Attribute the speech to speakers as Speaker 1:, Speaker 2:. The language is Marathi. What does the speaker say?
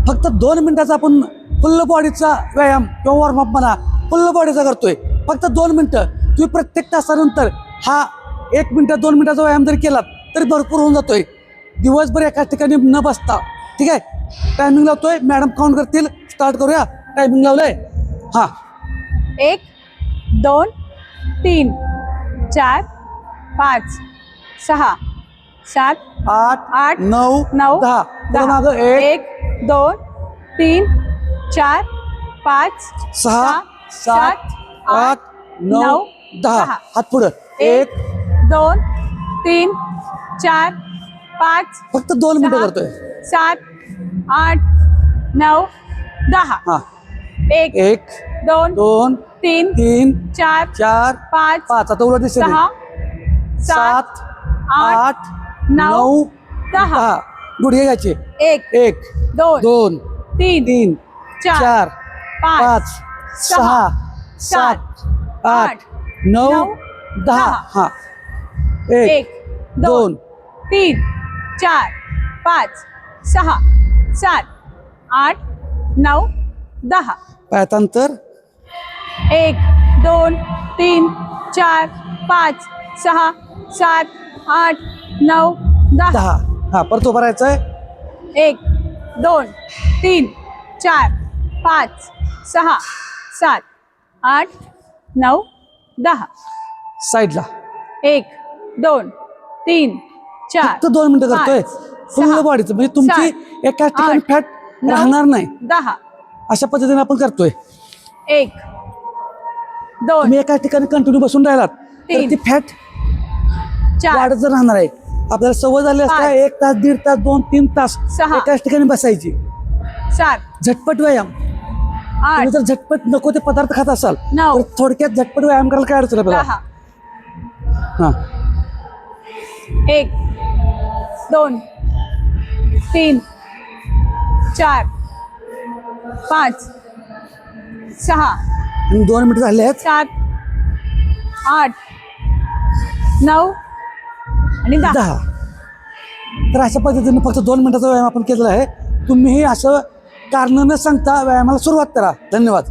Speaker 1: फक्त 2 मिनिटाचा आपण फुल बॉडीचा व्यायाम किंवा वॉर्मअप म्हणा, फुल बॉडीचा करतोय. फक्त 2 मिनिटं. तुम्ही प्रत्येक तासानंतर हा 1 मिनिट 2 मिनिटाचा व्यायाम जरी केलात तरी भरपूर होऊन जातोय. दिवसभर एकाच ठिकाणी न बसता. ठीक आहे. टायमिंग लावतोय, मॅडम काउंट करतील. स्टार्ट करूया. टायमिंग लावलंय. हां
Speaker 2: 1 2 3 4 5 6 7
Speaker 1: 8 9
Speaker 2: 9
Speaker 1: 10. पुढं मागं 1
Speaker 2: 1 2 3 4 5
Speaker 1: 6 7 8 9 10. हात पुढं. 1
Speaker 2: 2 3 4 5
Speaker 1: फक्त 2 मिनिटं करतोय.
Speaker 2: 7 8 9 10.
Speaker 1: हां
Speaker 2: 1
Speaker 1: 1
Speaker 2: 2
Speaker 1: 2
Speaker 2: 3
Speaker 1: 3
Speaker 2: 4
Speaker 1: 4
Speaker 2: 5
Speaker 1: 5. आता उलट दिसेल.
Speaker 2: 6 7
Speaker 1: 8 9 10. गुडघे घ्यायचे.
Speaker 2: 1
Speaker 1: 1
Speaker 2: 2
Speaker 1: 2
Speaker 2: 3
Speaker 1: 3 4
Speaker 2: 5
Speaker 1: 5 6 7 8 9 10. हां 1 2
Speaker 2: 3 4 5 6 7 8 9 10.
Speaker 1: पायातांतर.
Speaker 2: 1 2 3 4 5 6 7 8 9 10.
Speaker 1: 10. हां परत उभं राहायचं आहे.
Speaker 2: 1 2 3 4 5 6 7 8 9 10.
Speaker 1: साईडला.
Speaker 2: 1 2 3 4
Speaker 1: फक्त 2 मिनिटं करतोय. फुल बॉडीचं म्हणजे तुमची एकाच ठिकाणी फॅट राहणार नाही.
Speaker 2: 10.
Speaker 1: अशा पद्धतीने आपण करतोय.
Speaker 2: 1 2
Speaker 1: तुम्ही एकाच ठिकाणी कंटिन्यू बसून राहिलात तर ती फॅट
Speaker 2: 4
Speaker 1: वाढत राहणार आहे. आपल्याला सवय झाली असते 1 तास 1.5 तास 2 3 तास
Speaker 2: 6
Speaker 1: एकाच ठिकाणी बसायची.
Speaker 2: 7
Speaker 1: झटपट व्यायाम.
Speaker 2: 8
Speaker 1: तुम्ही जर झटपट नको ते पदार्थ खात असाल
Speaker 2: 9
Speaker 1: तर थोडक्यात झटपट व्यायाम करायला काय अडचण आहे
Speaker 2: 10.
Speaker 1: आपल्याला. हां
Speaker 2: 1 2 3 4 5 6
Speaker 1: आणि 2 मिनिटं झाले आहेत.
Speaker 2: 7 8 9 आणि 10.
Speaker 1: 10. तर अशा पद्धतीने फक्त 2 मिनिटाचा व्यायाम आपण केलेला आहे. तुम्हीही असं कारण न सांगता व्यायामाला सुरुवात करा. धन्यवाद.